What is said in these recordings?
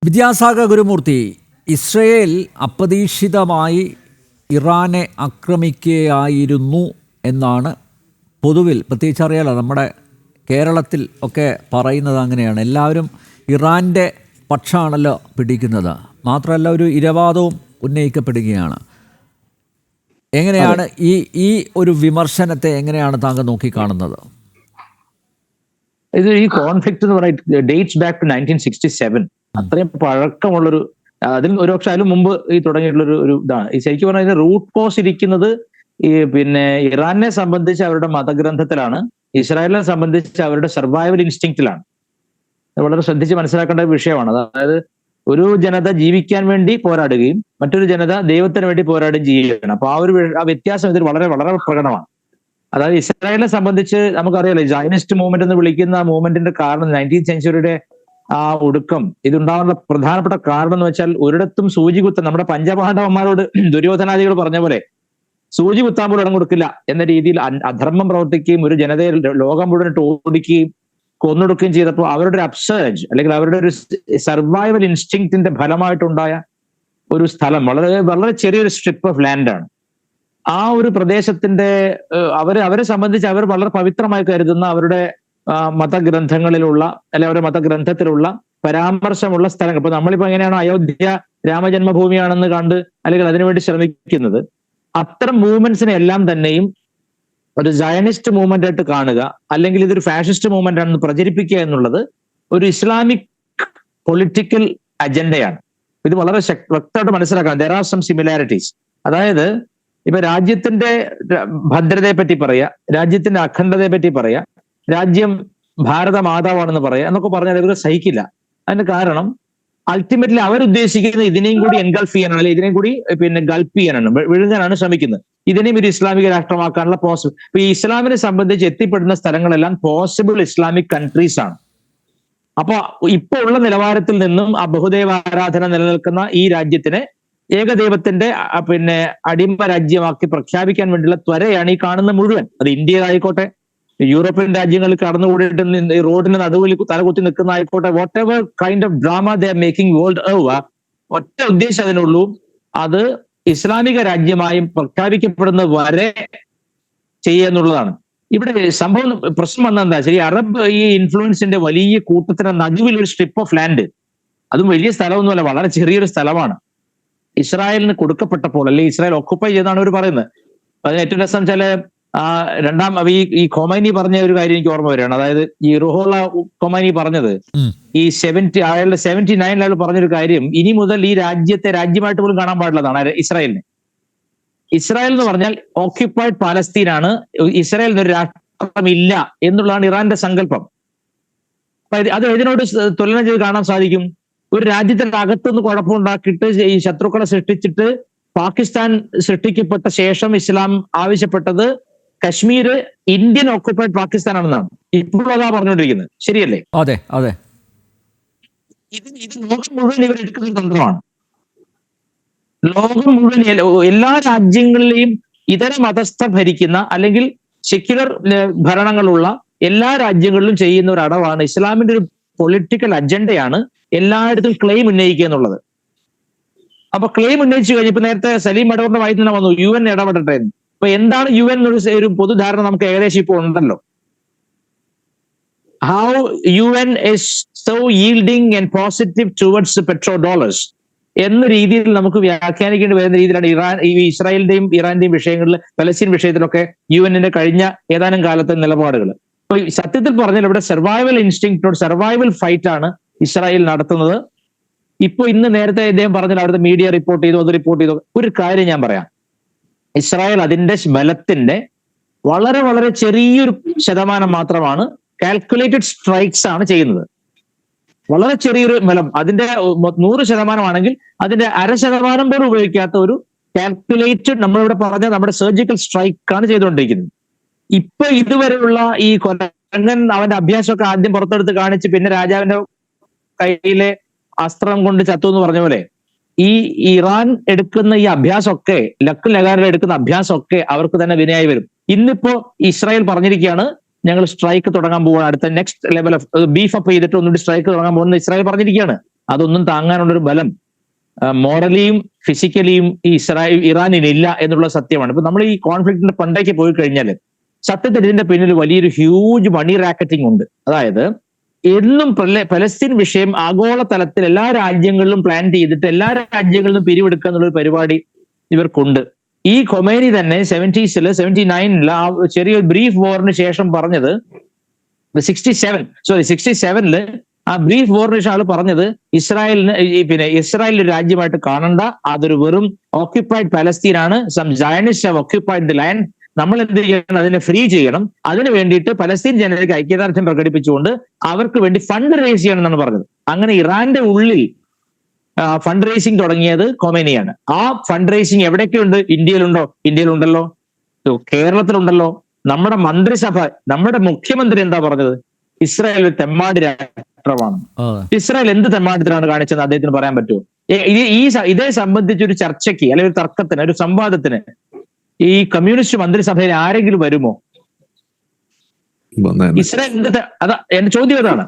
Vidyasagar Gurumurthy, Israel അപ്രതീക്ഷിതമായി ഇറാനെ ആക്രമിക്കുകയായിരുന്നു എന്നാണ് പൊതുവിൽ, പ്രത്യേകിച്ച് അറിയാലോ നമ്മുടെ കേരളത്തിൽ ഒക്കെ പറയുന്നത് അങ്ങനെയാണ്. എല്ലാവരും ഇറാൻ്റെ പക്ഷമാണല്ലോ പിടിക്കുന്നത്. മാത്രമല്ല ഒരു ഇരവാദവും ഉന്നയിക്കപ്പെടുകയാണ്. എങ്ങനെയാണ് ഈ ഒരു വിമർശനത്തെ എങ്ങനെയാണ് താങ്കൾ നോക്കിക്കാണുന്നത്? ഇത് ഈ കോൺഫ്ലിക്റ്റ് എന്ന് പറയുന്നത് ഡേറ്റ്സ് ബാക്ക് ടു 1967. അത്രയും പഴക്കമുള്ളൊരു, അതിൽ ഒരുപക്ഷെ അതിന് മുമ്പ് ഈ തുടങ്ങിയിട്ടുള്ളൊരു ഇതാണ്. ഈ ശരിക്കും പറഞ്ഞാൽ ഇതിന്റെ റൂട്ട് കോസ് ഇരിക്കുന്നത് ഈ ഇറാനെ സംബന്ധിച്ച് അവരുടെ മതഗ്രന്ഥത്തിലാണ്, ഇസ്രായേലിനെ സംബന്ധിച്ച് അവരുടെ സർവൈവൽ ഇൻസ്റ്റിങ്ക്റ്റിലാണ്. വളരെ ശ്രദ്ധിച്ച് മനസ്സിലാക്കേണ്ട വിഷയമാണ്. അതായത് ഒരു ജനത ജീവിക്കാൻ വേണ്ടി പോരാടുകയും മറ്റൊരു ജനത ദൈവത്തിന് വേണ്ടി പോരാടുകയും ചെയ്യുകയാണ്. അപ്പൊ ആ വ്യത്യാസം ഇതിൽ വളരെ വളരെ പ്രകടമാണ്. അതായത് ഇസ്രായേലിനെ സംബന്ധിച്ച് നമുക്കറിയാലോ, ജൈനിസ്റ്റ് മൂവ്മെന്റ് എന്ന് വിളിക്കുന്ന മൂവ്മെന്റിന്റെ കാരണം 19th സെഞ്ചുറിയുടെ ആ ഒടുക്കം ഇതുണ്ടാവാനുള്ള പ്രധാനപ്പെട്ട കാരണം എന്ന് വെച്ചാൽ ഒരിടത്തും സൂചി കുത്താൻ, നമ്മുടെ പഞ്ചപാണ്ഡവന്മാരോട് ദുര്യോധനാദികൾ പറഞ്ഞ പോലെ സൂചി കുത്താൻ പോലും ഇടം കൊടുക്കില്ല എന്ന രീതിയിൽ അധർമ്മം പ്രവർത്തിക്കുകയും ഒരു ജനതയെ ലോകം മുഴുവൻ ഓടിക്കുകയും കൊന്നൊടുക്കുകയും ചെയ്തപ്പോൾ അവരുടെ ഒരു അപ്സേർജ് അല്ലെങ്കിൽ അവരുടെ ഒരു സർവൈവൽ ഇൻസ്റ്റിങ്ക്റ്റിന്റെ ഫലമായിട്ടുണ്ടായ ഒരു സ്ഥലം വളരെ വളരെ ചെറിയൊരു സ്ട്രിപ്പ് ഓഫ് ലാൻഡാണ്. ആ ഒരു പ്രദേശത്തിന്റെ അവരെ സംബന്ധിച്ച് അവർ വളരെ പവിത്രമായി കരുതുന്ന അവരുടെ മതഗ്രന്ഥങ്ങളിലുള്ള അല്ലെ അവരുടെ മതഗ്രന്ഥത്തിലുള്ള പരാമർശമുള്ള സ്ഥലങ്ങൾ. ഇപ്പൊ നമ്മളിപ്പോ എങ്ങനെയാണോ അയോധ്യ രാമജന്മഭൂമിയാണെന്ന് കണ്ട് അല്ലെങ്കിൽ അതിനുവേണ്ടി ശ്രമിക്കുന്നത്, അത്തരം മൂവ്മെന്റ്സിനെ എല്ലാം തന്നെയും ഒരു സയനിസ്റ്റ് മൂവ്മെന്റ് ആയിട്ട് കാണുക, അല്ലെങ്കിൽ ഇതൊരു ഫാഷിസ്റ്റ് മൂവ്മെന്റ് ആണെന്ന് പ്രചരിപ്പിക്കുക എന്നുള്ളത് ഒരു ഇസ്ലാമിക് പൊളിറ്റിക്കൽ അജണ്ടയാണ്. ഇത് വളരെ വ്യക്തമായിട്ട് മനസ്സിലാക്കണം. There are some similarities. അതായത് ഇപ്പൊ രാജ്യത്തിന്റെ ഭദ്രതയെ പറ്റി പറയാ, രാജ്യത്തിന്റെ അഖണ്ഡതയെ പറ്റി പറയാ, രാജ്യം ഭാരത മാതാവാണെന്ന് പറയാ എന്നൊക്കെ പറഞ്ഞാൽ ഇവർക്ക് സഹിക്കില്ല. അതിന് കാരണം അൾട്ടിമേറ്റ്ലി അവരുദ്ദേശിക്കുന്നത് ഇതിനെയും കൂടി എൻഗൾഫ് ചെയ്യാനാണ്, അല്ലെങ്കിൽ ഇതിനെയും കൂടി ഗൾഫ് ചെയ്യാനാണ്, വിഴുങ്ങാനാണ് ശ്രമിക്കുന്നത്. ഇതിനെയും ഒരു ഇസ്ലാമിക രാഷ്ട്രമാക്കാനുള്ള പോസിബിൾ. ഇപ്പൊ ഈ ഇസ്ലാമിനെ സംബന്ധിച്ച് എത്തിപ്പെടുന്ന സ്ഥലങ്ങളെല്ലാം പോസിബിൾ ഇസ്ലാമിക് കൺട്രീസ് ആണ്. അപ്പൊ ഇപ്പൊ ഉള്ള നിലവാരത്തിൽ നിന്നും ആ ബഹുദൈവ ആരാധന നിലനിൽക്കുന്ന ഈ രാജ്യത്തിനെ ഏകദൈവത്തിന്റെ അടിമ രാജ്യമാക്കി പ്രഖ്യാപിക്കാൻ വേണ്ടിയുള്ള ത്വരയാണ് ഈ കാണുന്ന മുഴുവൻ. അത് ഇന്ത്യയിലായിക്കോട്ടെ, യൂറോപ്യൻ രാജ്യങ്ങളിൽ കടന്നുകൂടിയിട്ട് റോഡിന് നടുവിൽ തലകുത്തി നിൽക്കുന്ന ആയിക്കോട്ടെ, what ever kind of drama they are making world over, ഒറ്റ ഉദ്ദേശം അതിനുള്ളൂ, അത് ഇസ്ലാമിക രാജ്യമായും പ്രഖ്യാപിക്കപ്പെടുന്നത് വരെ ചെയ്യുക എന്നുള്ളതാണ്. ഇവിടെ സംഭവം പ്രശ്നം വന്നെന്താ ശരി, അറബ് ഈ ഇൻഫ്ലുവൻസിന്റെ വലിയ കൂട്ടത്തിന് നടുവിൽ ഒരു സ്ട്രിപ്പ് ഓഫ് ലാൻഡ്, അതും വലിയ സ്ഥലമൊന്നുമല്ല, വളരെ ചെറിയൊരു സ്ഥലമാണ് ഇസ്രായേലിന് കൊടുക്കപ്പെട്ടപ്പോൾ, അല്ലെങ്കിൽ ഇസ്രായേൽ ഒക്കുപ്പൈ ചെയ്താണ് അവർ പറയുന്നത്. അതിന് ഏറ്റവും രസം ചില ഈ ഖൊമൈനി പറഞ്ഞ ഒരു കാര്യം എനിക്ക് ഓർമ്മ വരികയാണ്. അതായത് ഈ റുഹുള്ള ഖൊമൈനി പറഞ്ഞത് ഈ 79 അയാൾ പറഞ്ഞൊരു കാര്യം, ഇനി മുതൽ ഈ രാജ്യത്തെ രാജ്യമായിട്ട് പോലും കാണാൻ പാടില്ലെന്നാണ് ഇസ്രായേലിന്. ഇസ്രായേൽ എന്ന് പറഞ്ഞാൽ ഓക്യുപ്പൈഡ് പാലസ്തീനാണ്, ഇസ്രായേൽ എന്നൊരു രാഷ്ട്രമില്ല എന്നുള്ളതാണ് ഇറാന്റെ സങ്കല്പം. അത് ഇതിനോട് തുലനം ചെയ്ത് കാണാൻ സാധിക്കും. ഒരു രാജ്യത്തിന്റെ അകത്തുനിന്ന് കുഴപ്പമുണ്ടാക്കിയിട്ട് ഈ ശത്രുക്കളെ സൃഷ്ടിച്ചിട്ട് പാകിസ്ഥാൻ സൃഷ്ടിക്കപ്പെട്ട ശേഷം ഇസ്ലാം ആവശ്യപ്പെട്ടത് കശ്മീർ ഇന്ത്യൻ ഓക്യുപ്പൈഡ് പാകിസ്ഥാൻ ആണെന്നാണ് ഇപ്പോഴും അതാ പറഞ്ഞുകൊണ്ടിരിക്കുന്നത്. ശരിയല്ലേ? അതെ അതെ. ഇത് ലോകം മുഴുവൻ ഇവരെടുക്കുന്ന തന്ത്രമാണ്. ലോകം മുഴുവൻ എല്ലാ രാജ്യങ്ങളിലെയും ഇതര മതസ്ഥ ഭരിക്കുന്ന അല്ലെങ്കിൽ സെക്യുലർ ഭരണങ്ങളുള്ള എല്ലാ രാജ്യങ്ങളിലും ചെയ്യുന്ന ഒരു അടവാണ്. ഇസ്ലാമിന്റെ ഒരു പൊളിറ്റിക്കൽ അജണ്ടയാണ് എല്ലായിടത്തും ക്ലെയിം ഉന്നയിക്കുക എന്നുള്ളത്. അപ്പൊ ക്ലെയിം ഉന്നയിച്ചു കഴിഞ്ഞപ്പോ നേരത്തെ സലീം അടവറിന്റെ വായി തന്നെ വന്നു UN ഇടപെടട്ടെ. അപ്പൊ എന്താണ് UN എന്നൊരു പൊതുധാരണ നമുക്ക് ഏകദേശം ഇപ്പോൾ ഉണ്ടല്ലോ. How UN is so yielding and positive towards petro dollars എന്ന രീതിയിൽ നമുക്ക് വ്യാഖ്യാനിക്കേണ്ടി വരുന്ന രീതിയിലാണ് ഇസ്രായേലിന്റെയും ഇറാന്റെയും വിഷയങ്ങളിൽ, പലസ്തീൻ വിഷയത്തിലൊക്കെ UN കഴിഞ്ഞ ഏതാനും കാലത്തെ നിലപാടുകൾ. അപ്പൊ സത്യത്തിൽ പറഞ്ഞാൽ ഇവിടെ സർവൈവൽ ഇൻസ്റ്റിങ്ക്റ്റോട് സർവൈവൽ ഫൈറ്റ് ആണ് ഇസ്രായേൽ നടത്തുന്നത്. ഇപ്പൊ ഇന്ന് നേരത്തെ ഇദ്ദേഹം പറഞ്ഞാൽ അവിടുത്തെ മീഡിയ റിപ്പോർട്ട് ചെയ്തു. ഒരു കാര്യം ഞാൻ പറയാം, ഇസ്രായേൽ അതിന്റെ ബലത്തിന്റെ വളരെ വളരെ ചെറിയൊരു ശതമാനം മാത്രമാണ് കാൽക്കുലേറ്റഡ് സ്ട്രൈക്സ് ആണ് ചെയ്യുന്നത്. വളരെ ചെറിയൊരു ബലം, അതിന്റെ 100% ആണെങ്കിൽ അതിന്റെ 0.5% പോലും ഉപയോഗിക്കാത്ത ഒരു കാൽക്കുലേറ്റഡ്, നമ്മളിവിടെ പറഞ്ഞ നമ്മുടെ സർജിക്കൽ സ്ട്രൈക്ക് ആണ് ചെയ്തുകൊണ്ടിരിക്കുന്നത്. ഇപ്പൊ ഇതുവരെയുള്ള ഈ കൊല്ലങ്ങൻ അവന്റെ അഭ്യാസമൊക്കെ ആദ്യം പുറത്തെടുത്ത് കാണിച്ച് പിന്നെ രാജാവിന്റെ കയ്യിലെ അസ്ത്രം കൊണ്ട് ചത്തു എന്ന് പറഞ്ഞ പോലെ ഈ ഇറാൻ എടുക്കുന്ന ഈ അഭ്യാസമൊക്കെ, ലക്ക് ലഗാരിൽ എടുക്കുന്ന അഭ്യാസമൊക്കെ അവർക്ക് തന്നെ വിനയായി വരും. ഇന്നിപ്പോ ഇസ്രായേൽ പറഞ്ഞിരിക്കുകയാണ്, ഞങ്ങൾ സ്ട്രൈക്ക് തുടങ്ങാൻ പോവുകയാണ്, അടുത്ത next level of beef up ചെയ്തിട്ട് ഒന്നുകൂടി സ്ട്രൈക്ക് തുടങ്ങാൻ പോകുന്ന ഇസ്രായേൽ പറഞ്ഞിരിക്കുകയാണ്. അതൊന്നും താങ്ങാനുള്ളൊരു ബലം മോറലിയും ഫിസിക്കലിയും ഈ ഇറാനിനില്ല എന്നുള്ള സത്യമാണ്. ഇപ്പൊ നമ്മൾ ഈ കോൺഫ്ലിക്റ്റിന്റെ പണ്ടേക്ക് പോയി കഴിഞ്ഞാൽ സത്യത്തിൽ ഇതിന്റെ പിന്നിൽ വലിയൊരു ഹ്യൂജ് മണി റാക്കറ്റിംഗ് ഉണ്ട്. അതായത് എന്നും പലസ്തീൻ വിഷയം ആഗോളതലത്തിൽ എല്ലാ രാജ്യങ്ങളിലും പ്ലാൻ ചെയ്തിട്ട് എല്ലാ രാജ്യങ്ങളിലും പിരിവെടുക്കുക എന്നുള്ളൊരു പരിപാടി ഇവർക്കുണ്ട്. ഈ ഖൊമേനി തന്നെ 79 ആ ചെറിയൊരു ബ്രീഫ് വാറിന് ശേഷം പറഞ്ഞത് 67 ആ ബ്രീഫ് വാറിന് ശേഷം ആള് പറഞ്ഞത് ഇസ്രായേലിന് ഒരു രാജ്യമായിട്ട് കാണണ്ട, അതൊരു വെറും ഓക്യുപ്പൈഡ് പലസ്തീനാണ്, some zionist have occupied the land, നമ്മൾ എന്ത് ചെയ്യണം, അതിനെ ഫ്രീ ചെയ്യണം, അതിനു വേണ്ടിയിട്ട് പലസ്തീൻ ജനതയ്ക്ക് ഐക്യദാർഢ്യം പ്രകടിപ്പിച്ചുകൊണ്ട് അവർക്ക് വേണ്ടി ഫണ്ട് റേസ് ചെയ്യണം എന്നാണ് പറഞ്ഞത്. അങ്ങനെ ഇറാന്റെ ഉള്ളിൽ ഫണ്ട് റേസിംഗ് തുടങ്ങിയത് ഖൊമേനിയാണ്. ആ ഫണ്ട് റേസിംഗ് എവിടെയൊക്കെയുണ്ട്? ഇന്ത്യയിലുണ്ടല്ലോ, കേരളത്തിലുണ്ടല്ലോ. നമ്മുടെ മന്ത്രിസഭ, നമ്മുടെ മുഖ്യമന്ത്രി എന്താ പറഞ്ഞത്? ഇസ്രായേൽ ഒരു തെമ്മാടി രാഷ്ട്രമാണ്. ഇസ്രായേൽ എന്ത് തെമ്മാടിത്തരാണ് കാണിച്ചതെന്ന് അദ്ദേഹത്തിന് പറയാൻ പറ്റുമോ? ഇതേ സംബന്ധിച്ചൊരു ചർച്ചയ്ക്ക് അല്ലെങ്കിൽ ഒരു തർക്കത്തിന്, ഒരു സംവാദത്തിന് ഈ കമ്മ്യൂണിസ്റ്റ് മന്ത്രിസഭയിൽ ആരെങ്കിലും വരുമോ? ഇസ്രായേൽ എന്റെ ചോദ്യം അതാണ്.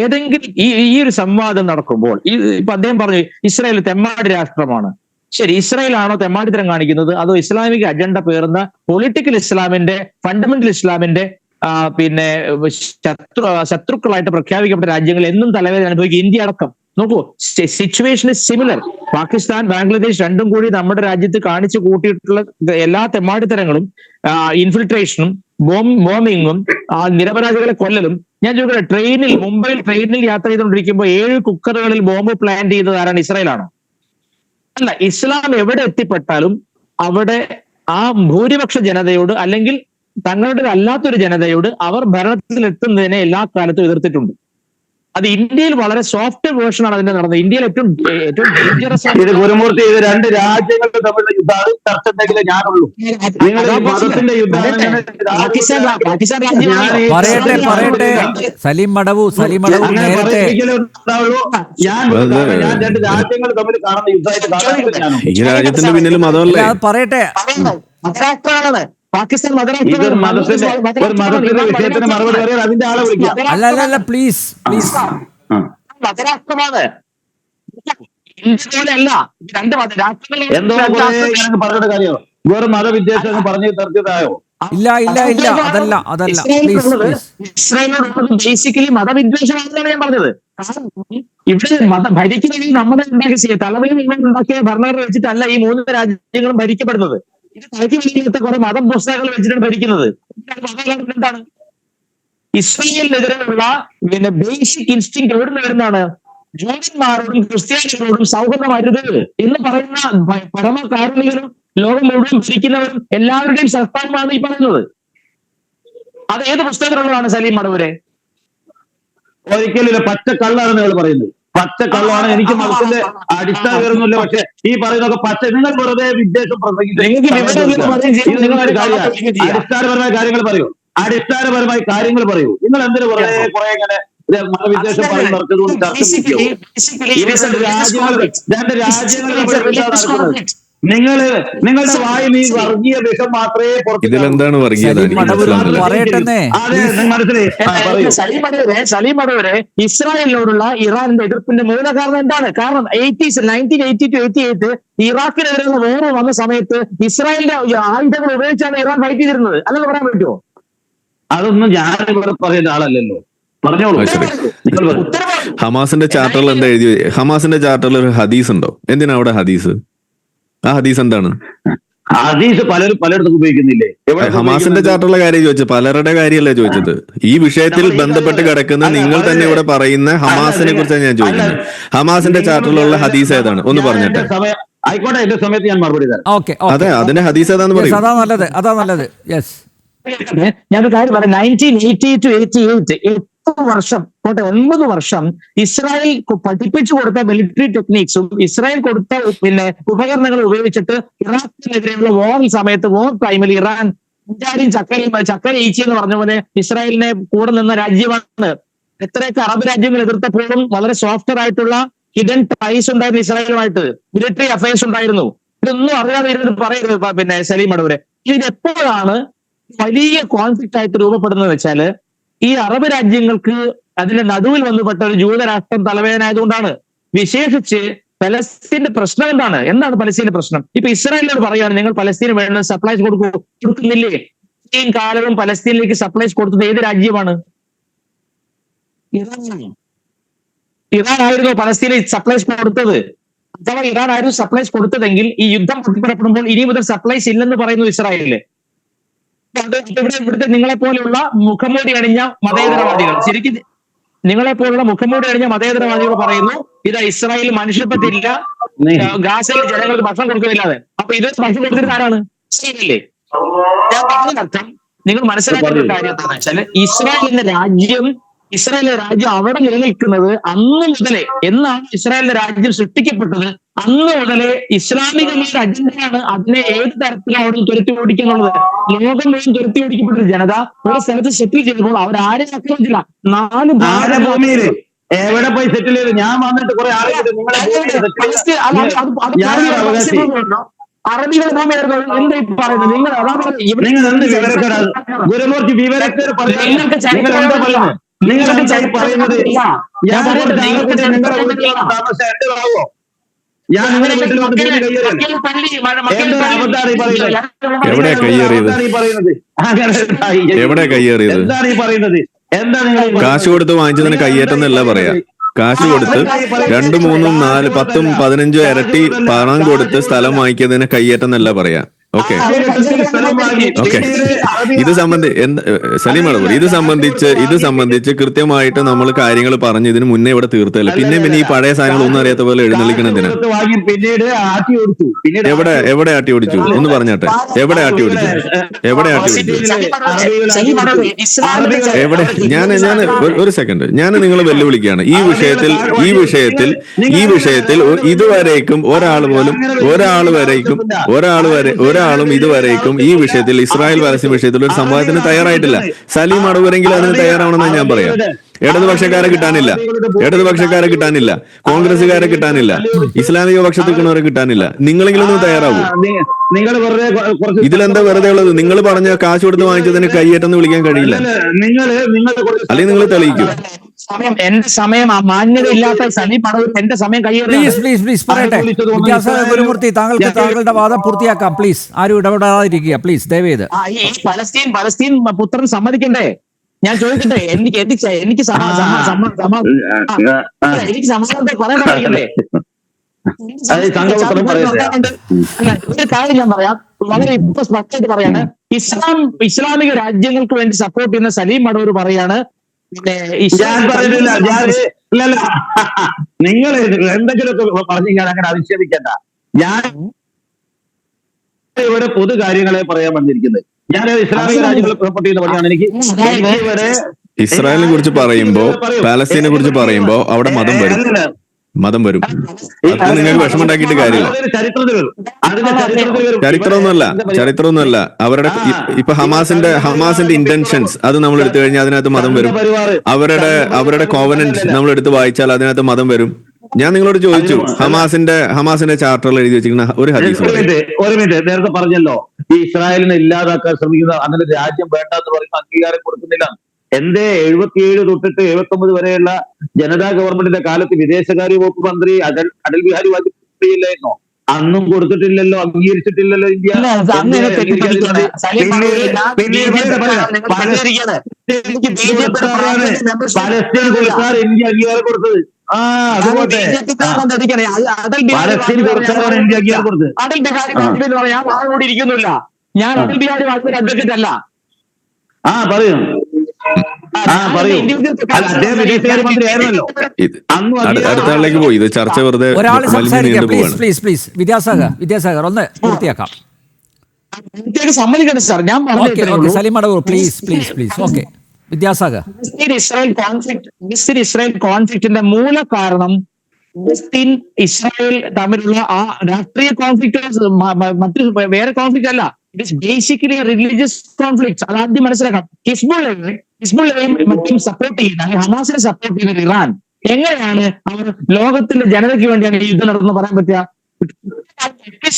ഏതെങ്കിലും ഈ ഒരു സംവാദം നടക്കുമ്പോൾ ഇപ്പൊ അദ്ദേഹം പറഞ്ഞു ഇസ്രായേൽ തെമ്മാടി രാഷ്ട്രമാണ്. ശരി, ഇസ്രായേൽ ആണോ തെമ്മാടിത്തരം കാണിക്കുന്നത്, അതോ ഇസ്ലാമിക അജണ്ട പേർന്ന പൊളിറ്റിക്കൽ ഇസ്ലാമിന്റെ, ഫണ്ടമെന്റൽ ഇസ്ലാമിന്റെ ശത്രുക്കളായിട്ട് പ്രഖ്യാപിക്കപ്പെട്ട രാജ്യങ്ങൾ എന്നും തലവേദന അനുഭവിക്കും, ഇന്ത്യ അടക്കം? നോക്കൂ, situation is similar. Pakistan, Bangladesh രണ്ടും കൂടി നമ്മുടെ രാജ്യത്ത് കാണിച്ചു കൂട്ടിയിട്ടുള്ള എല്ലാ തെമ്മാടിത്തരങ്ങളും, ഇൻഫിൽട്രേഷനും, ബോംബിങ്ങും, നിരപരാധികളെ കൊല്ലലും. ഞാൻ ചോദിക്കട്ടെ, മുംബൈയിൽ ട്രെയിനിൽ യാത്ര ചെയ്തുകൊണ്ടിരിക്കുമ്പോൾ 7 കുക്കറുകളിൽ ബോംബ് പ്ലാൻ ചെയ്തത് ആരാണ്? ഇസ്രായേലാണോ? അല്ല. ഇസ്ലാം എവിടെ എത്തിപ്പെട്ടാലും അവിടെ ആ ഭൂരിപക്ഷ ജനതയോട്, അല്ലെങ്കിൽ തങ്ങളുടെ അല്ലാത്തൊരു ജനതയോട് അവർ ഭരണത്തിലെത്തുന്നതിനെ എല്ലാ കാലത്തും എതിർത്തിട്ടുണ്ട്. അത് ഇന്ത്യയിൽ വളരെ സോഫ്റ്റ് വേർഷനാണ് അതിന്റെ നടന്നത്. ഇന്ത്യയിൽ ഏറ്റവും ഡേഞ്ചറസ് ഇത് ഗുരുമൂർത്തി, ഇത് 2 രാജ്യങ്ങൾ തമ്മിലുള്ള യുദ്ധമാണ്. ചർച്ച ഉണ്ടെങ്കിലേ ഞാനുള്ളൂ. നിങ്ങൾ മതത്തിന്റെ പാകിസ്ഥാൻ രാജ്യം പറയട്ടെ സലീം മടവൂർ നേരത്തെ ഞാൻ 2 രാജ്യങ്ങൾ തമ്മിൽ കാണുന്ന യുദ്ധമായിട്ട് ഈ രാജ്യത്തിന്റെ പിന്നിൽ മതമല്ലേ? പറയട്ടെ. മതരാഷ്ട്രമാണ് പാകിസ്ഥാൻ. ഒരു മതത്തിന്റെ വിഷയത്തിന് മറുപടി പറയാൻ അതിന്റെ ആളെ വിളിക്കാം. അല്ല പ്ലീസ് മതരാഷ്ട്രമാണ്, ഇന്ത്യയിലല്ല. 2 മതരാഷ്ട്രങ്ങൾ എന്തോ പറഞ്ഞിട്ട് കാര്യമോ? വേറെ മതവിദ്വേഷം പറഞ്ഞ് തീർച്ചയായോ? ഇല്ല അതല്ല ഇസ്രായേലിനോട് ബേസിക്കലി മതവിദ്വേഷമാണെന്നാണ് ഞാൻ പറഞ്ഞത്. ഇവിടെ ഭരിക്കുന്നതിൽ നമ്മുടെ തലവയിൽ ഉണ്ടാക്കിയ ഭരണഘടന വെച്ചിട്ടല്ല ഈ 3 രാജ്യങ്ങളും ഭരിക്കപ്പെടുന്നത്. ഇത് തലയ്ക്ക് വലിയ കുറെ മതപുസ്തകങ്ങൾ വെച്ചിട്ടാണ് ഭരിക്കുന്നത്. എന്താണ് ഇസ്രായേലിനെതിരെയുള്ള ബേസിക് ഇൻസ്റ്റിങ് എവിടെ നിന്ന് വരുന്നതാണ്? ജൂതന്മാരോടും ക്രിസ്ത്യാനികളോടും സൗഹൃദം അരുത് എന്ന് പറയുന്ന പരമകാരുണികരും ലോകം മുഴുവൻ ഭരിക്കുന്നവരും എല്ലാവരുടെയും സത്താമാണ് ഈ പറയുന്നത്. അത് ഏത് പുസ്തകത്തിലുള്ളതാണ് സലീം മടവൂരെ? ഒരിക്കലും പച്ചക്കള്ളാണ് നിങ്ങൾ പറയുന്നത്. പച്ചക്കള്ളമാണ്. എനിക്ക് മതത്തിന്റെ അടിസ്ഥാനമൊന്നുമില്ല. പക്ഷെ ഈ പറയുന്നതൊക്കെ നിങ്ങൾ വെറുതെ വിദ്വേഷം നിങ്ങളൊരു കാര്യമാണ്. അടിസ്ഥാനപരമായ കാര്യങ്ങൾ പറയൂ. നിങ്ങൾ എന്തിനു വെറുതെ കുറെ ഇങ്ങനെ മതവിദ്വേഷം പറയുന്നവർക്ക് നിങ്ങളുടെ വായിൽ ഈ വർഗീയ വിഷം മാത്രമേ ഇതിലെന്താണ് വർഗീയത? സലീം മടവൂരെ, ഇസ്രായേലിനോടുള്ള ഇറാന്റെ എതിർപ്പിന്റെ മൂല കാരണം എന്താണ്? കാരണം 1982-88 ഇറാഖിനെതിരെയുള്ള വേറെ വന്ന സമയത്ത് ഇസ്രായേലിന്റെ ആയുധങ്ങൾ ഉപയോഗിച്ചാണ് ഇറാൻ ഫൈറ്റ് ചെയ്തിരുന്നത്. അല്ലെന്ന് പറയാൻ പറ്റുമോ? അതൊന്നും ഞാനിവിടെ പറയുന്ന ആളല്ലല്ലോ. പറഞ്ഞോളൂ. ഹമാസിന്റെ ചാർട്ടറിൽ എന്താ എഴുതി? ഹമാസിന്റെ ചാർട്ടറിൽ ഒരു ഹദീസ് ഉണ്ടോ? എന്തിനാ അവിടെ ഹദീസ്? ആ ഹദീസ് എന്താണ്? ഹദീസ് പലയിടത്തും ഉപയോഗിക്കുന്നില്ലേ? ഹമാസിന്റെ ചാർട്ടറിലെ കാര്യം ചോദിച്ചത്, പലരുടെ കാര്യമല്ലേ ചോദിച്ചത്. ഈ വിഷയത്തിൽ ബന്ധപ്പെട്ട് കിടക്കുന്ന നിങ്ങൾ തന്നെ ഇവിടെ പറയുന്ന ഹമാസിനെ കുറിച്ചാണ് ഞാൻ ചോദിക്കുന്നത്. ഹമാസിന്റെ ചാർട്ടറിലുള്ള ഹദീസ് ഏതാണ്? ഒന്ന് പറഞ്ഞിട്ട്. ആയിക്കോട്ടെ, എന്റെ സമയത്ത് ഞാൻ മറുപടി തരാം. അതെ, അതിന്റെ ഹദീസ് ഏതാന്ന് പറയും. അതാ നല്ലത്. യെസ്, ഞാനൊരു കാര്യം പറയാം. 1980-88 8 വർഷം 9 വർഷം ഇസ്രായേൽ പഠിപ്പിച്ചു കൊടുത്ത മിലിറ്ററി ടെക്നിക്സും ഇസ്രായേൽ കൊടുത്ത ഉപകരണങ്ങൾ ഉപയോഗിച്ചിട്ട് ഇറാഖിനെതിരെയുള്ള വാർ സമയത്ത്, വാർ ടൈമിൽ ഇറാൻ ചക്കര ഈച്ചി എന്ന് പറഞ്ഞ പോലെ ഇസ്രായേലിനെ കൂടെ നിന്ന രാജ്യമാണ്. എത്രയൊക്കെ അറബ് രാജ്യങ്ങൾ എതിർത്തപ്പോഴും വളരെ സോഫ്റ്റർ ആയിട്ടുള്ള ഹിഡൻ ടൈസ് ഉണ്ടായിരുന്നു ഇസ്രായേലുമായിട്ട്, മിലിറ്ററി അഫയേഴ്സ് ഉണ്ടായിരുന്നു. ഇതൊന്നും അറിയാതെ ഇരുന്ന് പറയരുത് സലീം മടവൂരെ. ഇതെപ്പോഴാണ് വലിയ കോൺഫ്ലിക്റ്റ് ആയിട്ട് രൂപപ്പെടുന്നത് വെച്ചാല് ഈ അറബ് രാജ്യങ്ങൾക്ക് അതിന്റെ നടുവിൽ വന്നുപെട്ട ഒരു ജൂതരാഷ്ട്രം തലവേദന ആയതുകൊണ്ടാണ്. വിശേഷിച്ച് പലസ്തീന്റെ പ്രശ്നം എന്താണ് പലസ്തീന്റെ പ്രശ്നം? ഇപ്പൊ ഇസ്രായേലിനോട് പറയുകയാണ് നിങ്ങൾ പലസ്തീന് വേണ്ട സപ്ലൈസ് കൊടുക്കുന്നില്ലേ? ഇത്രയും കാലവും പലസ്തീനിലേക്ക് സപ്ലൈസ് കൊടുത്തത് ഏത് രാജ്യമാണ്? ഇറാൻ ആയിരുന്നു പലസ്തീനിൽ സപ്ലൈസ് കൊടുത്തത്. അഥവാ ഇറാൻ ആയിരുന്നു സപ്ലൈസ് കൊടുത്തതെങ്കിൽ ഈ യുദ്ധം പൊട്ടിപ്പുറപ്പെടുമ്പോൾ ഇനി മുതൽ സപ്ലൈസ് ഇല്ലെന്ന് പറയുന്നു ഇസ്രായേലില്. ഇവിടുത്തെ നിങ്ങളെ പോലെയുള്ള മുഖംമൂടി അണിഞ്ഞ മതേതരവാദികൾ, ശരിക്കും നിങ്ങളെ പോലുള്ള മുഖംമൂടി അണിഞ്ഞ മതേതരവാദികൾ പറയുന്നു ഇതാ ഇസ്രായേൽ മനുഷ്യത്വത്തില്ല, ഗാസയിൽ ജനങ്ങൾക്ക് ഭക്ഷണം കൊടുക്കുന്നില്ലാതെ. അപ്പൊ ഇത് ഭക്ഷണം കൊടുത്തിട്ട് ആരാണ്? ഇസ്രായേലല്ലേ? ഞാൻ പറഞ്ഞതിനർത്ഥം നിങ്ങൾ മനസ്സിലാക്കേണ്ട ഒരു കാര്യം എന്താണെന്ന് വെച്ചാൽ ഇസ്രായേലിന്റെ രാജ്യം അവിടെ നിലനിൽക്കുന്നത് അന്ന് മുതലേ, എന്നാണ് ഇസ്രായേലിന്റെ രാജ്യം സൃഷ്ടിക്കപ്പെട്ടത് അന്ന് മുതലേ ഇസ്ലാമികമായ അജണ്ടയാണ് അതിനെ ഏത് തരത്തിലാണ് അവിടെ തുരത്തി ഓടിക്കുന്നുള്ളത്. ലോകം മുഴുവൻ തുരത്തി ഓടിക്കപ്പെട്ട ജനത ഒരു സ്ഥലത്ത് സെറ്റിൽ ചെയ്തപ്പോൾ അവരാരെ ആക്രമിച്ചില്ല. 4 ഭൂമിയിൽ എവിടെ പോയി സെറ്റിൽ ചെയ്ത്? ഞാൻ വന്നിട്ട് കുറെ ആളുകൾ അറബികൾ ഭൂമിയായിരുന്നു. എന്താ പറയുന്നത്? നിങ്ങൾ എന്ത് വിവരക്കേടാണ് ഗുരുമൂർത്തി വിവരക്കേട് പറയുന്നത്? നിങ്ങളൊക്കെ പറയുന്നത് ഞാൻ നിങ്ങളുടെ വീട്ടിൽ വന്ന് ഭൂമി കയ്യേറിയല്ലോ. എന്തൊരു അബദ്ധാണ് ഈ പറയുന്നത്? എവിടെയാ കയ്യേറിയത്? എവിടെ കയ്യേറിയത്? എന്താണ് ഈ പറയുന്നത്? എന്താ നിങ്ങൾ കാശ് കൊടുത്ത് വാങ്ങിച്ചതിന് കയ്യേറ്റെന്നല്ല പറയാ. കാശ് കൊടുത്ത് 2, 3, 4, 10, 15 ഇരട്ടി പണം കൊടുത്ത് സ്ഥലം വാങ്ങിക്കുന്നതിന് കയ്യേറ്റെന്നല്ല പറയാ. ഓക്കെ, ഇത് സലീം അടവൂർ, ഇത് സംബന്ധിച്ച് കൃത്യമായിട്ട് നമ്മൾ കാര്യങ്ങൾ പറഞ്ഞ് ഇതിന് മുന്നേ ഇവിടെ തീർത്തല്ല. പിന്നെ ഈ പഴയ സാധനങ്ങൾ ഒന്നും അറിയാത്ത പോലെ എഴുന്നള്ളിക്കണതിന് എവിടെ ആട്ടി ഓടിച്ചു ഒന്ന് പറഞ്ഞാട്ടെ. എവിടെ ആട്ടി ഓടിച്ചു? എവിടെ? ഞാൻ ഒരു സെക്കൻഡ്, ഞാൻ നിങ്ങളെ വെല്ലുവിളിക്കുകയാണ് ഈ വിഷയത്തിൽ ഇതുവരേക്കും ഒരാളും ഇതുവരേക്കും ഈ വിഷയത്തിൽ ഇസ്രായേൽ പലസ്തീൻ വിഷയത്തിൽ ഒരു സംവാദത്തിന് തയ്യാറായിട്ടില്ല. സലീം അടവൂരെങ്കിലും അതിന് തയ്യാറാവണമെന്ന് ഞാൻ പറയാം. ഇടതുപക്ഷക്കാരെ കിട്ടാനില്ല, കോൺഗ്രസുകാരെ കിട്ടാനില്ല, ഇസ്ലാമിക പക്ഷത്തിൽ നിൽക്കുന്നവരെ കിട്ടാനില്ല. നിങ്ങളെങ്കിലും ഒന്ന് തയ്യാറാവൂ. ഇതിലെന്താ വെറുതെ ഉള്ളത്? നിങ്ങൾ പറഞ്ഞ കാശ് കൊടുത്ത് വാങ്ങിച്ചതിന് കയ്യേറ്റെന്ന് വിളിക്കാൻ കഴിയില്ല. അല്ലെങ്കിൽ നിങ്ങൾ തെളിയിക്കൂ. എന്റെ സമയം മാന്യതയില്ലാത്ത സലീം അടവൂർ എന്റെ സമയം പ്ലീസ് പറയട്ടെ. ഗുരുമൂർത്തി, താങ്കളുടെ വാദം പൂർത്തിയാക്കാം പ്ലീസ്. ആരും ഇടപെടാതിരിക്കുക പ്ലീസ്, ദയവേത്. ഈ പലസ്തീൻ പുത്രൻ സമ്മതിക്കണ്ടേ? ഞാൻ ചോദിക്കട്ടെ, എനിക്ക് സമാധാനത്തെ പറയാൻ കഴിയണ്ടേ? ഒരു കാര്യം ഞാൻ പറയാം, വളരെ ഇപ്പൊ സ്പഷ്ടമായിട്ട് പറയാണ്. ഇസ്ലാമിക രാജ്യങ്ങൾക്ക് വേണ്ടി സപ്പോർട്ട് ചെയ്യുന്ന സലീം അടവൂർ പറയാണ് നിങ്ങൾ എന്തെങ്കിലുമൊക്കെ പറഞ്ഞു അങ്ങനെ അധിക്ഷേപിക്കണ്ട. ഞാൻ ഇവിടെ പൊതു കാര്യങ്ങളെ പറയാൻ വന്നിരിക്കുന്നത്. ഞാൻ ഇസ്ലാമിക രാജ്യങ്ങളെ സപ്പോർട്ട് ചെയ്യുന്ന പറഞ്ഞാണ്. എനിക്ക് ഇസ്രായേലിനെ കുറിച്ച് പറയുമ്പോ, പാലസ്തീനെ കുറിച്ച് പറയുമ്പോ അവിടെ മതം വരും. അത് നിങ്ങൾക്ക് വിഷമുണ്ടാക്കിയിട്ട് കാര്യമില്ല. ചരിത്രമൊന്നുമല്ല അവരുടെ. ഇപ്പൊ ഹമാസിന്റെ ഇന്റൻഷൻസ് അത് നമ്മൾ എടുത്തു കഴിഞ്ഞാൽ അതിനകത്ത് മതം വരും. അവരുടെ കോവനന്റ് നമ്മൾ എടുത്ത് വായിച്ചാൽ അതിനകത്ത് മതം വരും. ഞാൻ നിങ്ങളോട് ചോദിച്ചു, ഹമാസിന്റെ ചാർട്ടറിൽ എഴുതി വെച്ചിരിക്കുന്ന ഒരു ഹദീസ്. ഒരു മിനിറ്റ്, നേരത്തെ പറഞ്ഞല്ലോ ഈ ഇസ്രായേലിനെ ഇല്ലാതാക്കാൻ ശ്രമിക്കുന്ന അങ്ങനെ രാജ്യം വേണ്ട എന്ന് പറയുന്ന അംഗീകാരം കൊടുക്കുന്നില്ല. എന്റെ 77 തൊട്ടിട്ട് 79 വരെയുള്ള ജനതാ ഗവൺമെന്റിന്റെ കാലത്ത് വിദേശകാര്യ വകുപ്പ് മന്ത്രി അടൽ ബിഹാരി വാജ്പേയി ഇല്ലായിരുന്നോ? അന്നും കൊടുത്തിട്ടില്ലല്ലോ, അംഗീകരിച്ചിട്ടില്ലല്ലോ ഇന്ത്യ. പലസ്തീൻ കൊടുത്താൽ ഇന്ത്യ അംഗീകാരം കൊടുത്തത്. അതുപോലെ പലസ്തീൻ കൊടുത്താലാണ് ഇന്ത്യ അംഗീകാരം കൊടുത്തത്. അടൽ ബിഹാരി വാജ്പേയി പറയാൻ ആളോട് ഇരിക്കുന്നില്ല. ഞാൻ അടൽ ബിഹാരി വാജ്പേയി അഡ്വക്കേറ്റ് അല്ല. പറയൂ. അടുത്ത ആളിലേക്ക് പോയി. ഇത് ചർച്ച വെറുതെ പ്ലീസ് വിദ്യാസാഗർ ഒന്ന് പൂർത്തിയാക്കാം. സമ്മതിക്കട്ടെ സാർ, ഞാൻ Salim Adavoor please. Okay, Vidyasagar. Israel കോൺഫ്ലിക്റ്റിന്റെ മൂല കാരണം പലസ്തീൻ ഇസ്രായേൽ തമ്മിലുള്ള ആ രാഷ്ട്രീയ കോൺഫ്ലിക്റ്റ്, മറ്റു വേറെ കോൺഫ്ലിക്റ്റ് അല്ല. It is basically religious conflict. അത് ആദ്യം മനസ്സിലാക്കാം. ഹിസ്ബുള്ളയും മറ്റും സപ്പോർട്ട് ചെയ്യുന്ന, ഹമാസിനെ സപ്പോർട്ട് ചെയ്യുന്ന ഇറാൻ എങ്ങനെയാണ് അവർ ലോകത്തിന്റെ ജനതയ്ക്ക് വേണ്ടിയാണ് ഈ യുദ്ധം നടത്തുന്നത് പറയാൻ പറ്റുക?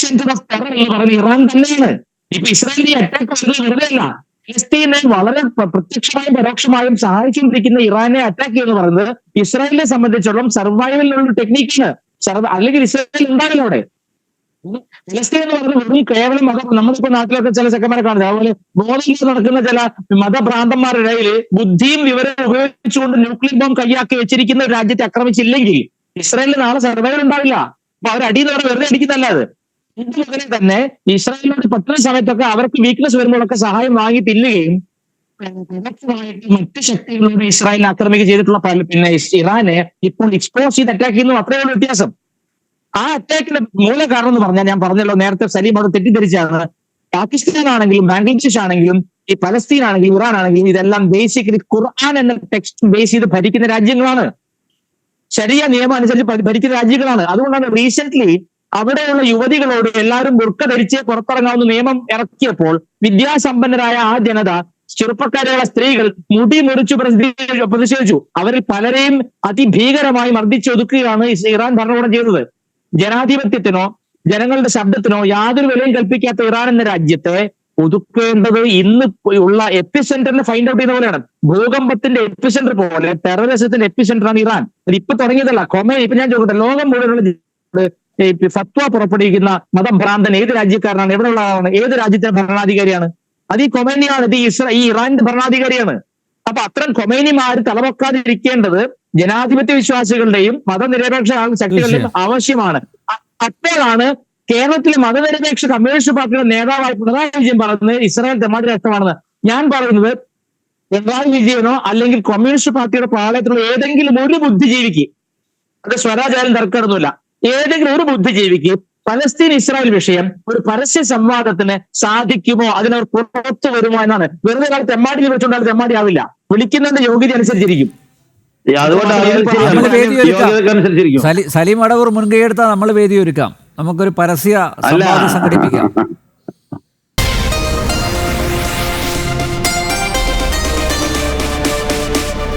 സെന്റർ ഓഫ് ടെറർ എന്ന് പറയുന്നത് ഇറാൻ തന്നെയാണ്. ഇപ്പൊ ഇസ്രായേലിന്റെ അറ്റാക്ക് വെറുതെ അല്ല. ഫലസ്തീനെ വളരെ പ്രത്യക്ഷമായും പരോക്ഷമായും സഹായിച്ചുകൊണ്ടിരിക്കുന്ന ഇറാനെ അറ്റാക്ക് ചെയ്യുക എന്ന് പറയുന്നത് ഇസ്രായേലിനെ സംബന്ധിച്ചിടത്തോളം സർവൈവലിനുള്ള ടെക്നീക്കാണ്. അല്ലെങ്കിൽ ഇസ്രായേൽ ഉണ്ടാവില്ല അവിടെ. ഫലസ്തീൻ എന്ന് പറഞ്ഞാൽ വെറും കേവലം നമ്മളിപ്പോ നാട്ടിലൊക്കെ ചില ചെക്കന്മാരെ കാണുന്നത്, അതുപോലെ ബോധയിൽ നടക്കുന്ന ചില മതഭ്രാന്തന്മാരുടെ ഇടയിൽ ബുദ്ധിയും വിവരവും ഉപയോഗിച്ചുകൊണ്ട് ന്യൂക്ലിയർ ബോംബ് കൈയാക്കി വെച്ചിരിക്കുന്ന ഒരു രാജ്യത്തെ ആക്രമിച്ചില്ലെങ്കിൽ ഇസ്രായേലിന് നാളെ സർവൈവൽ ഉണ്ടാവില്ല. അപ്പൊ അവർ അടിയെന്ന് പറഞ്ഞാൽ വെറുതെ അടിക്കുന്നല്ലാതെ. ഇതിനെ തന്നെ ഇസ്രായേലിനോട് പറ്റുന്ന സമയത്തൊക്കെ അവർക്ക് വീക്ക്നെസ് വരുമ്പോഴൊക്കെ സഹായം വാങ്ങി തിന്നുകയും മറ്റു ശക്തികളോട് ഇസ്രായേലിനെ ആക്രമിക്കുക ചെയ്തിട്ടുള്ള ഇറാനെ ഇപ്പോൾ എക്സ്പോസ് ചെയ്ത് അറ്റാക്ക് ചെയ്യുന്നു. അത്രയുള്ള വ്യത്യാസം. ആ അറ്റാക്കിന്റെ മൂല കാരണം എന്ന് പറഞ്ഞാൽ ഞാൻ പറഞ്ഞല്ലോ നേരത്തെ, സലീം അവിടെ തെറ്റിദ്ധരിച്ചാണ്. പാകിസ്ഥാൻ ആണെങ്കിലും ബാംഗ്ലാദേശ് ആണെങ്കിലും ഈ പലസ്തീൻ ആണെങ്കിലും ഇറാൻ ആണെങ്കിലും ഇതെല്ലാം ബേസിക്കലി ഖുർആൻ എന്ന ടെക്സ്റ്റ് ബേസ് ചെയ്ത് ഭരിക്കുന്ന രാജ്യങ്ങളാണ്. ശരിയ നിയമം അനുസരിച്ച് ഭരിക്കുന്ന രാജ്യങ്ങളാണ്. അതുകൊണ്ടാണ് റീസെന്റ് അവിടെയുള്ള യുവതികളോട് എല്ലാവരും ബുർക്ക ധരിച്ച് പുറത്തിറങ്ങാവുന്ന നിയമം ഇറക്കിയപ്പോൾ വിദ്യാസമ്പന്നരായ ആ ജനത, ചെറുപ്പക്കാരായ സ്ത്രീകൾ മുടി മുറിച്ചു പ്രതിഷേധിച്ചു. അവരിൽ പലരെയും അതിഭീകരമായി മർദ്ദിച്ചൊതുക്കുകയാണ് ഇറാൻ ഭരണകൂടം ചെയ്തത്. ജനാധിപത്യത്തിനോ ജനങ്ങളുടെ ശബ്ദത്തിനോ യാതൊരു വിലയും കൽപ്പിക്കാത്ത ഇറാൻ എന്ന രാജ്യത്തെ ഒതുക്കേണ്ടത് ഇന്ന് ഉള്ള എപ്പിസെന്ററിനെ ഫൈൻഡ് ഔട്ട് ചെയ്യുന്ന പോലെയാണ്. ഭൂകമ്പത്തിന്റെ എപ്പിസെന്റർ പോലെ ടെററിസത്തിന്റെ എപ്പിസെന്ററാണ് ഇറാൻ. അത് ഇപ്പൊ തുടങ്ങിയതല്ല. ഇപ്പൊ ഞാൻ ചോദിക്കട്ടെ, ലോകം മുഴുവനുള്ള ഫത്വ പുറപ്പെടുവിക്കുന്ന മതഭ്രാന്തൻ ഏത് രാജ്യക്കാരനാണ്? എവിടെ ഉള്ളതാണ്? ഏത് രാജ്യത്തെ ഭരണാധികാരിയാണ്? അത് ഈ കൊമേനിയാണ്. ഇത് ഈ ഇറാന്റെ ഭരണാധികാരിയാണ്. അപ്പൊ അത്തരം കൊമേനിമാർ തലവെക്കാതിരിക്കേണ്ടത് ജനാധിപത്യ വിശ്വാസികളുടെയും മതനിരപേക്ഷ ശക്തികളുടെയും ആവശ്യമാണ്. അപ്പോഴാണ് കേരളത്തിലെ മതനിരപേക്ഷ കമ്മ്യൂണിസ്റ്റ് പാർട്ടിയുടെ നേതാവായ പിണറായി വിജയൻ പറയുന്നത് ഇസ്രായേൽ തെമ്മാടി രാഷ്ട്രമാണെന്ന്. ഞാൻ പറയുന്നത് പിണറായി വിജയനോ അല്ലെങ്കിൽ കമ്മ്യൂണിസ്റ്റ് പാർട്ടിയുടെ പാളയത്തിലുള്ള ഏതെങ്കിലും ഒരു ബുദ്ധിജീവിക്ക്, അത് സ്വരാജാലും തർക്കമൊന്നുമില്ല, ഏതെങ്കിലും ഒരു ബുദ്ധിജീവിക്ക് പലസ്തീൻ ഇസ്രായേൽ വിഷയം ഒരു പരസ്യ സംവാദത്തിന് സാധിക്കുമോ, അതിനവർ പുറത്തു വരുമോ എന്നാണ്. വെറുതെ ഒരാൾ തെമ്മാടി വിളിച്ചുകൊണ്ടാൽ തെമ്മാടി ആവില്ല. വിളിക്കുന്നതിന്റെ യോഗ്യത അനുസരിച്ചിരിക്കും. സലീം അടവൂർ മുൻകൈ എടുത്താൽ നമ്മൾ വേദി ഒരുക്കാം. നമുക്കൊരു പരസ്യ സംവാദം സംഘടിപ്പിക്കാം.